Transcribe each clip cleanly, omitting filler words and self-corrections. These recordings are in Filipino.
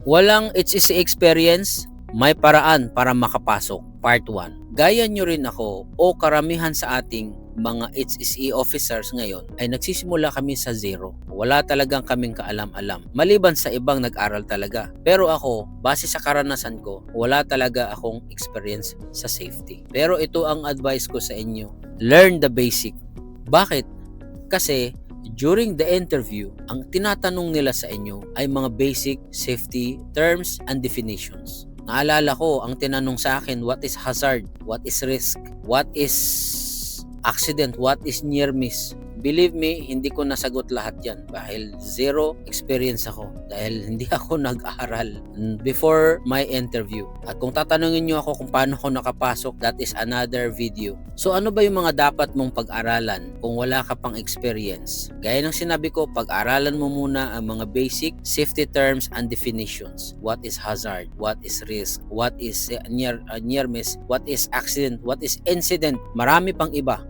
Walang HSE experience, may paraan para makapasok. Part 1. Gaya nyo rin ako o karamihan sa ating mga HSE officers ngayon ay nagsisimula kami sa zero. Wala talagang kaming kaalam-alam. Maliban sa ibang nag-aral talaga. Pero ako, base sa karanasan ko, wala talaga akong experience sa safety. Pero ito ang advice ko sa inyo. Learn the basic. Bakit? Kasi during the interview, ang tinatanong nila sa inyo ay mga basic safety terms and definitions. Naalala ko, ang tinanong sa akin, what is hazard? What is risk? What is accident? What is near miss? Believe me, hindi ko nasagot lahat yan dahil zero experience ako. Dahil hindi ako nag-aral before my interview. At kung tatanungin nyo ako kung paano ako nakapasok, that is another video. So ano ba yung mga dapat mong pag-aralan kung wala ka pang experience? Gaya ng sinabi ko, pag-aralan mo muna ang mga basic safety terms and definitions. What is hazard? What is risk? What is near miss? What is accident? What is incident? Marami pang iba.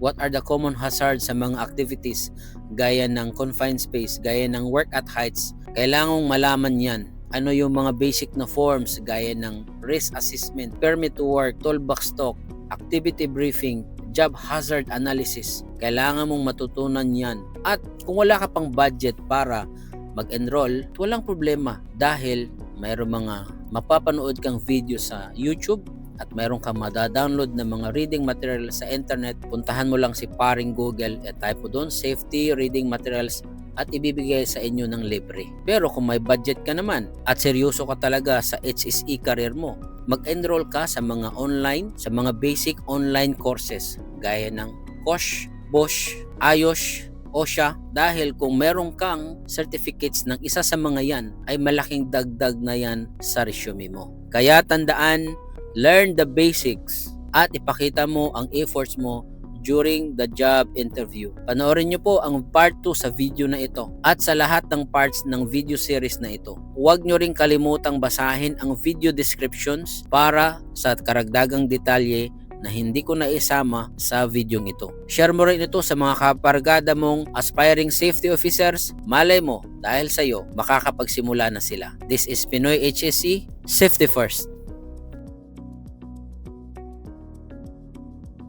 What are the common hazards sa mga activities gaya ng confined space, gaya ng work at heights? Kailangang malaman yan. Ano yung mga basic na forms gaya ng risk assessment, permit to work, toolbox talk, activity briefing, job hazard analysis. Kailangan mong matutunan yan. At kung wala ka pang budget para mag-enroll, walang problema dahil mayroong mga mapapanood kang video sa YouTube at mayroon kang madadownload na mga reading material sa internet. Puntahan mo lang si paring Google at type mo doon safety reading materials at ibibigay sa inyo ng libre. Pero kung may budget ka naman at seryoso ka talaga sa HSE career mo, mag-enroll ka sa mga online, sa mga basic online courses gaya ng Kosh, Bosch, Ayos, OSHA, dahil kung meron kang certificates ng isa sa mga yan ay malaking dagdag na yan sa resume mo. Kaya tandaan, learn the basics at ipakita mo ang efforts mo during the job interview. Panoorin nyo po ang part 2 sa video na ito at sa lahat ng parts ng video series na ito. Huwag nyo rin kalimutang basahin ang video descriptions para sa karagdagang detalye na hindi ko naisama sa video ito. Share mo rin ito sa mga kapargada mong aspiring safety officers. Malay mo, dahil sa'yo, makakapagsimula na sila. This is Pinoy HSE, Safety First.